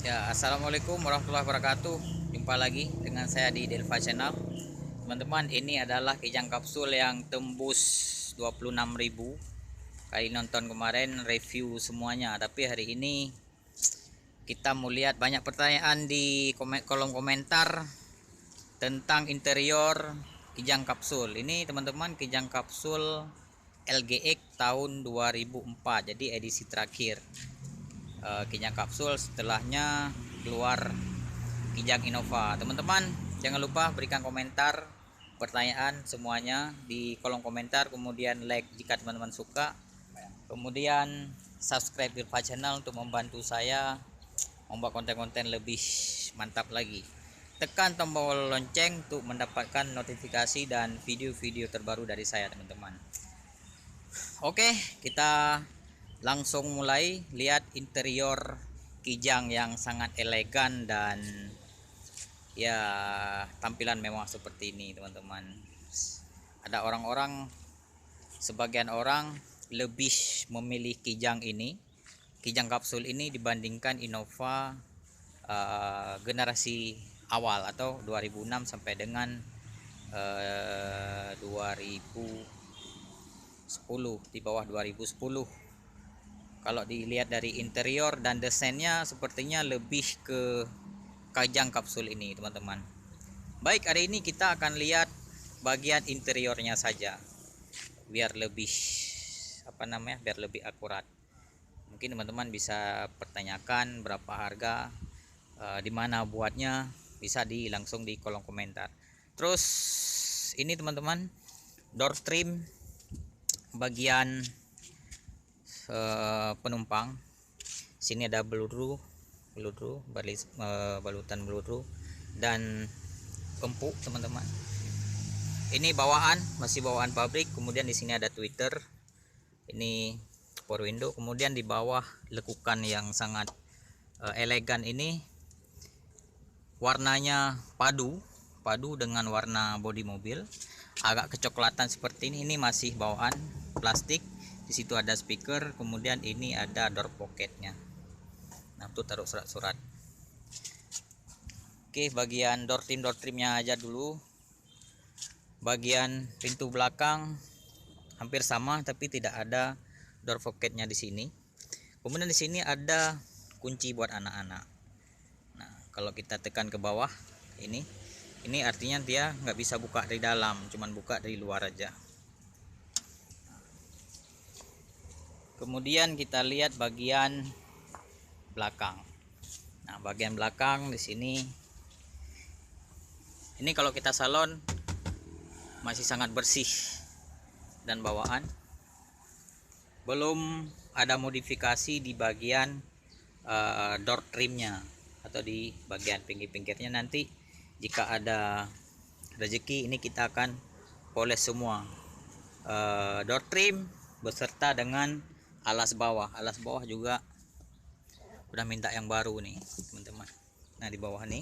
Ya, assalamualaikum warahmatullahi wabarakatuh. Jumpa lagi dengan saya di Delva Channel. Teman-teman, ini adalah kijang kapsul yang tembus 26.000. Kali nonton kemarin review semuanya, tapi hari ini kita mau lihat banyak pertanyaan di kolom komentar tentang interior kijang kapsul. Ini teman-teman, kijang kapsul LGX tahun 2004, jadi edisi terakhir. Kijang kapsul, setelahnya keluar Kijang Innova. Teman-teman, jangan lupa berikan komentar pertanyaan semuanya di kolom komentar, kemudian like jika teman-teman suka, kemudian subscribe Delva Channel untuk membantu saya membuat konten-konten lebih mantap lagi. Tekan tombol lonceng untuk mendapatkan notifikasi dan video-video terbaru dari saya, teman-teman. Oke, kita langsung mulai lihat interior Kijang yang sangat elegan dan ya tampilan memang seperti ini, teman-teman. Ada orang-orang, sebagian orang lebih memilih Kijang ini, Kijang kapsul ini dibandingkan Innova generasi awal atau 2006 sampai dengan 2010, di bawah 2010. Kalau dilihat dari interior dan desainnya, sepertinya lebih ke Kijang kapsul ini, teman-teman. Baik, hari ini kita akan lihat bagian interiornya saja, biar lebih biar lebih akurat. Mungkin teman-teman bisa pertanyakan berapa harga, di mana buatnya, bisa langsung di kolom komentar. Terus ini teman-teman, door trim bagian penumpang. Sini ada peluru, balutan peluru dan empuk, teman-teman. Ini bawaan, masih bawaan pabrik. Kemudian di sini ada Twitter. Ini power window. Kemudian di bawah lekukan yang sangat elegan ini, warnanya padu dengan warna bodi mobil, agak kecoklatan seperti ini. Ini masih bawaan plastik. Di situ ada speaker, kemudian ini ada door pocketnya. Nah, untuk taruh surat-surat. Oke, bagian door trimnya aja dulu. Bagian pintu belakang hampir sama, tapi tidak ada door pocketnya di sini. Kemudian di sini ada kunci buat anak-anak. Nah, kalau kita tekan ke bawah, ini artinya dia nggak bisa buka dari dalam, cuman buka dari luar aja. Kemudian kita lihat bagian belakang. Nah, bagian belakang di sini, ini kalau kita salon masih sangat bersih dan bawaan. Belum ada modifikasi di bagian door trimnya atau di bagian pinggir-pinggirnya. Nanti jika ada rezeki, ini kita akan poles semua door trim beserta dengan alas bawah juga udah minta yang baru nih, teman-teman. Nah, di bawah nih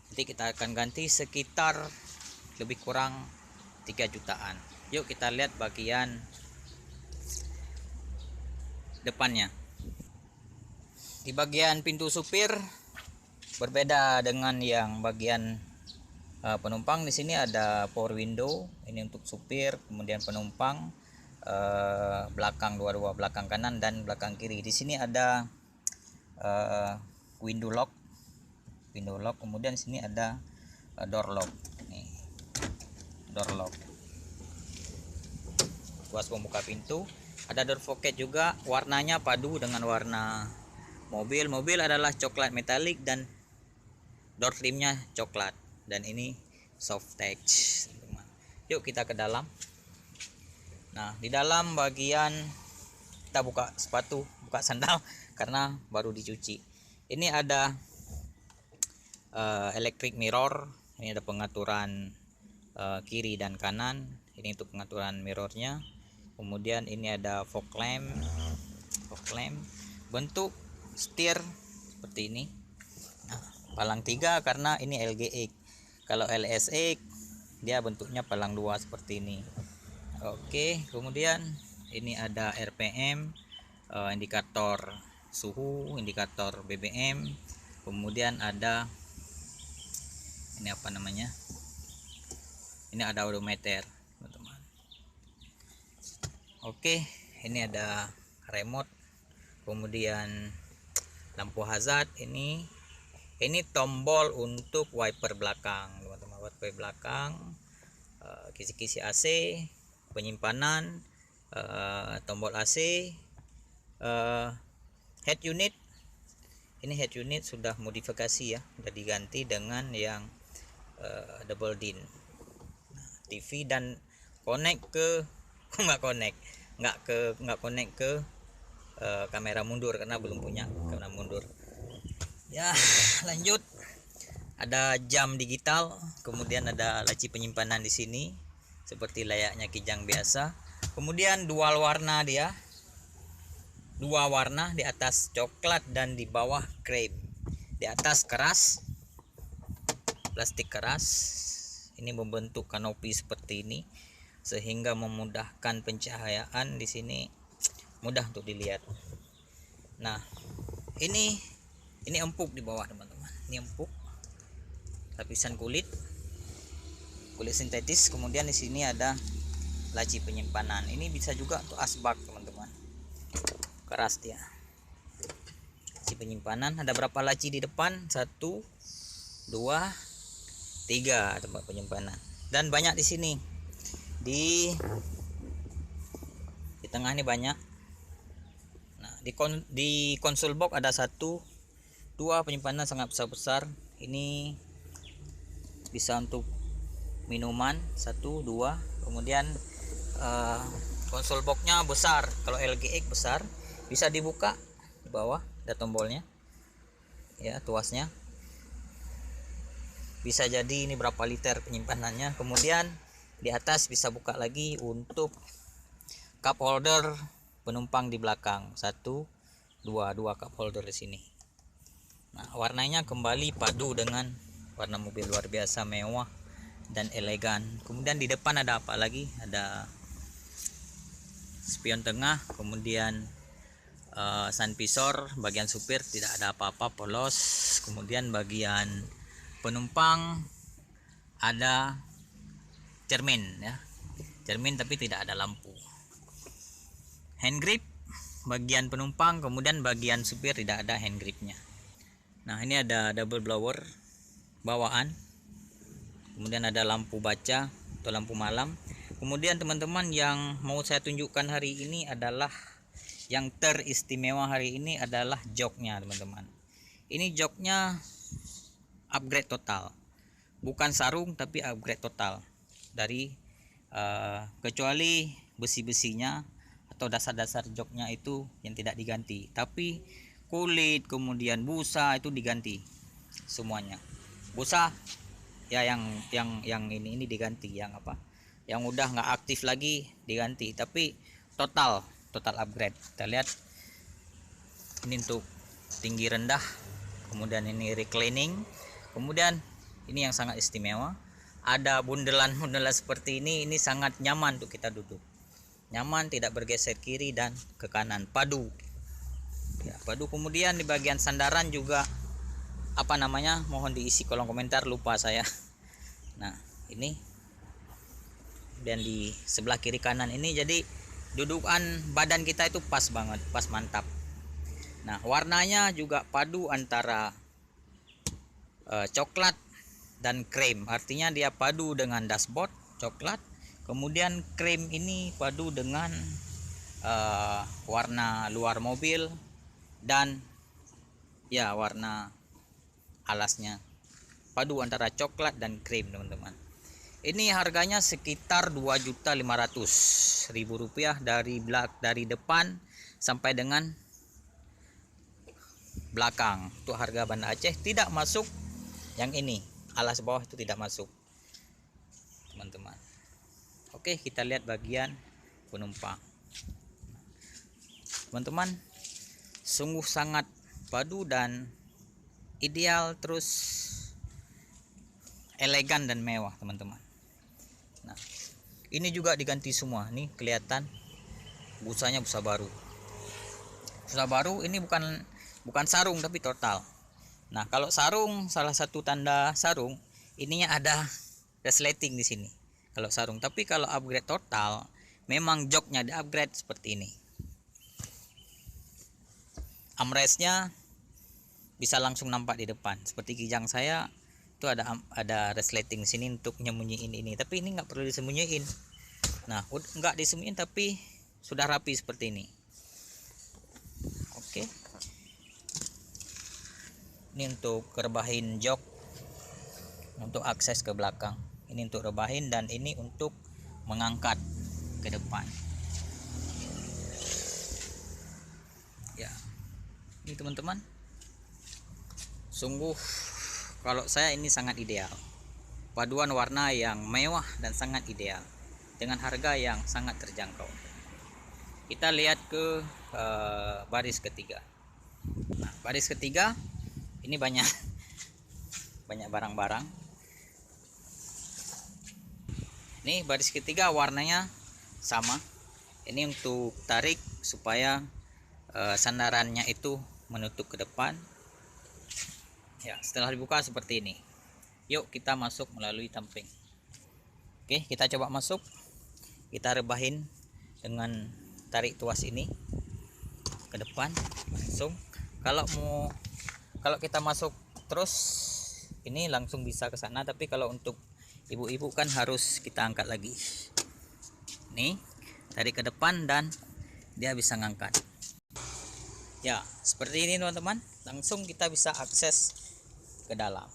nanti kita akan ganti sekitar lebih kurang 3 jutaan. Yuk kita lihat bagian depannya. Di bagian pintu supir berbeda dengan yang bagian penumpang. Di sini ada power window, ini untuk supir, kemudian penumpang belakang, dua belakang kanan dan belakang kiri. Di sini ada window lock, kemudian di sini ada door lock. Nih, door lock, tuas pembuka pintu. Ada door pocket juga, warnanya padu dengan warna mobil adalah coklat metalik dan door trimnya coklat, dan ini soft touch. Yuk kita ke dalam. Nah, di dalam bagian kita buka sandal karena baru dicuci. Ini ada electric mirror. Ini ada pengaturan kiri dan kanan. Ini untuk pengaturan mirrornya. Kemudian ini ada fog lamp, bentuk setir seperti ini. Nah, palang 3 karena ini LGX. Kalau LSX dia bentuknya palang 2 seperti ini. Oke, kemudian ini ada RPM, indikator suhu, indikator BBM, kemudian ada ini apa namanya, ini ada odometer teman-teman. Oke, ini ada remote, kemudian lampu hazard, ini tombol untuk wiper belakang teman-teman, wiper belakang, kisi-kisi AC, penyimpanan, tombol AC, head unit. Ini head unit sudah modifikasi ya, sudah diganti dengan yang double din. TV dan connect ke nggak connect ke kamera mundur karena belum punya kamera mundur. Ya, lanjut. Ada jam digital, kemudian ada laci penyimpanan di sini seperti layaknya Kijang biasa. Kemudian dual warna dia. Dua warna, di atas coklat dan di bawah cream. Di atas keras, plastik keras. Ini membentuk kanopi seperti ini sehingga memudahkan pencahayaan di sini, mudah untuk dilihat. Nah, ini empuk di bawah teman-teman. Ini empuk, lapisan kulit sintetis. Kemudian di sini ada laci penyimpanan. Ini bisa juga untuk asbak teman-teman. Keras dia. Laci penyimpanan. Ada berapa laci di depan? 1, 2, 3 tempat penyimpanan. Dan banyak di sini. Di tengah ini banyak. Nah, di konsol box ada 1, 2 penyimpanan sangat besar-besar. Ini bisa untuk minuman 1, 2. Kemudian konsol boxnya besar. Kalau LGX besar, bisa dibuka di bawah, ada tombolnya ya, tuasnya. Bisa jadi ini berapa liter penyimpanannya. Kemudian di atas bisa buka lagi untuk cup holder penumpang di belakang. 1, 2 cup holder di sini. Nah, warnanya kembali padu dengan warna mobil luar biasa mewah dan elegan. Kemudian di depan ada apa lagi? Ada spion tengah, kemudian sun visor. Bagian supir tidak ada apa-apa, polos. Kemudian bagian penumpang ada cermin ya, cermin tapi tidak ada lampu. Hand grip bagian penumpang, kemudian bagian supir tidak ada hand gripnya. Nah, ini ada double blower bawaan, kemudian ada lampu baca atau lampu malam. Kemudian teman-teman, yang mau saya tunjukkan hari ini adalah yang teristimewa hari ini adalah joknya teman-teman. Ini joknya upgrade total, bukan sarung tapi upgrade total dari kecuali besi-besinya atau dasar-dasar joknya itu yang tidak diganti, tapi kulit kemudian busa itu diganti semuanya. Busa ya yang ini diganti, yang apa, yang udah nggak aktif lagi diganti, tapi total upgrade. Kita lihat ini untuk tinggi rendah, kemudian ini reclining, kemudian ini yang sangat istimewa, ada bundelan-bundelan seperti ini sangat nyaman untuk kita duduk, nyaman, tidak bergeser kiri dan ke kanan, padu ya, padu. Kemudian di bagian sandaran juga apa namanya, mohon diisi kolom komentar, lupa saya. Nah, ini dan di sebelah kiri kanan ini, jadi dudukan badan kita itu pas banget, pas, mantap. Nah, warnanya juga padu antara coklat dan krem, artinya dia padu dengan dashboard coklat, kemudian krem ini padu dengan warna luar mobil dan ya warna alasnya, padu antara coklat dan krem teman-teman. Ini harganya sekitar Rp2.500.000 dari depan sampai dengan belakang. Untuk harga Banda Aceh tidak masuk yang ini, alas bawah itu tidak masuk teman-teman. Oke, kita lihat bagian penumpang teman-teman. Sungguh sangat padu dan ideal, terus elegan dan mewah teman-teman. Nah, ini juga diganti semua, nih kelihatan busanya busa baru. sudah baru. Ini bukan sarung tapi total. Nah, kalau sarung, salah satu tanda sarung ininya ada resleting di sini. Kalau sarung, tapi kalau upgrade total, memang joknya di upgrade seperti ini. Armrestnya bisa langsung nampak di depan. Seperti kijang saya itu ada resleting sini untuk nyembunyiin ini. Tapi ini nggak perlu disembunyiin. Nah, nggak disembunyiin tapi sudah rapi seperti ini. Oke. Ini untuk rebahin jok, untuk akses ke belakang. Ini untuk rebahin dan ini untuk mengangkat ke depan. Ya, ini teman-teman. Sungguh kalau saya ini sangat ideal. Paduan warna yang mewah dan sangat ideal dengan harga yang sangat terjangkau. Kita lihat ke baris ketiga. Nah, baris ketiga ini banyak barang-barang. Nih baris ketiga warnanya sama. Ini untuk tarik supaya sandarannya itu menutup ke depan. Ya, setelah dibuka seperti ini. Yuk kita masuk melalui tamping. Oke, kita coba masuk. Kita rebahin dengan tarik tuas ini ke depan langsung. Kalau kita masuk terus ini langsung bisa ke sana, tapi kalau untuk ibu-ibu kan harus kita angkat lagi. Nih, tarik ke depan dan dia bisa ngangkat. Ya, seperti ini teman-teman. Langsung kita bisa akses ke dalam.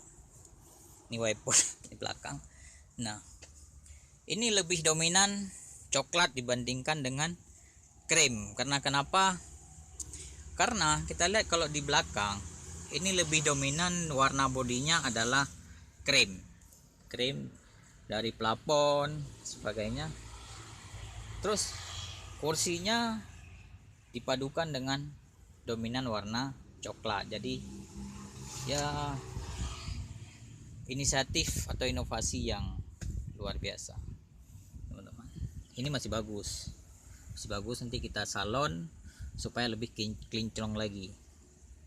Ini wiper di belakang. Nah, ini lebih dominan coklat dibandingkan dengan krem. Karena kenapa? Karena kita lihat kalau di belakang ini lebih dominan warna bodinya adalah krem dari plafon sebagainya. Terus kursinya dipadukan dengan dominan warna coklat. Jadi ya inisiatif atau inovasi yang luar biasa teman-teman. Ini masih bagus, nanti kita salon supaya lebih kinclong lagi.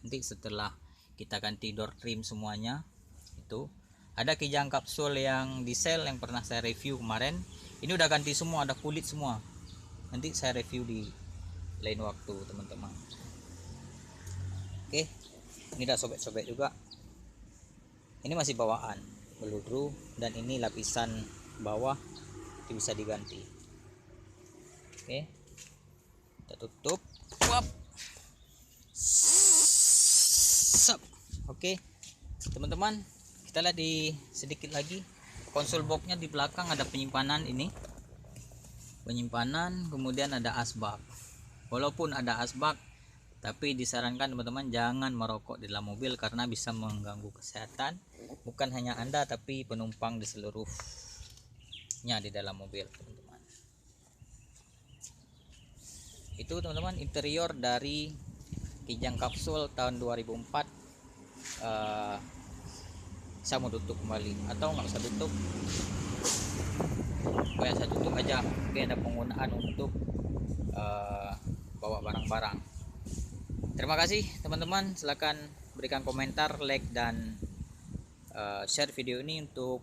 Nanti setelah kita ganti door trim semuanya, itu ada kijang kapsul yang diesel yang pernah saya review kemarin. Ini udah ganti semua, ada kulit semua. Nanti saya review di lain waktu teman-teman. Oke, ini udah sobek-sobek juga. Ini masih bawaan beludru, dan ini lapisan bawah itu bisa diganti. Oke, kita tutup. Wap. Oke teman-teman, kita lihat di sedikit lagi konsol boxnya. Di belakang ada penyimpanan, kemudian ada asbak. Walaupun ada asbak, tapi disarankan teman-teman jangan merokok di dalam mobil karena bisa mengganggu kesehatan bukan hanya Anda tapi penumpang di seluruhnya di dalam mobil teman-teman. Itu teman-teman interior dari kijang kapsul tahun 2004. Saya mau tutup kembali atau nggak usah tutup, saya tutup aja. Oke, ada penggunaan untuk bawa barang-barang. Terima kasih teman-teman, silakan berikan komentar, like dan share video ini untuk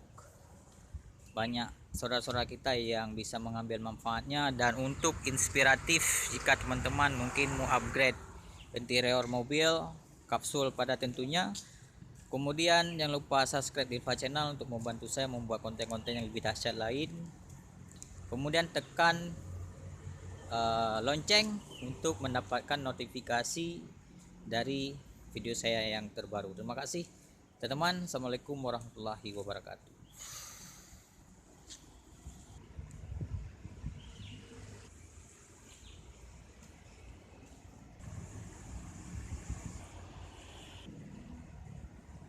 banyak saudara-saudara kita yang bisa mengambil manfaatnya, dan untuk inspiratif jika teman-teman mungkin mau upgrade interior mobil kapsul pada tentunya. Kemudian jangan lupa subscribe Delva Channel untuk membantu saya membuat konten-konten yang lebih dahsyat lain. Kemudian tekan lonceng untuk mendapatkan notifikasi dari video saya yang terbaru. Terima kasih teman-teman. Assalamualaikum warahmatullahi wabarakatuh.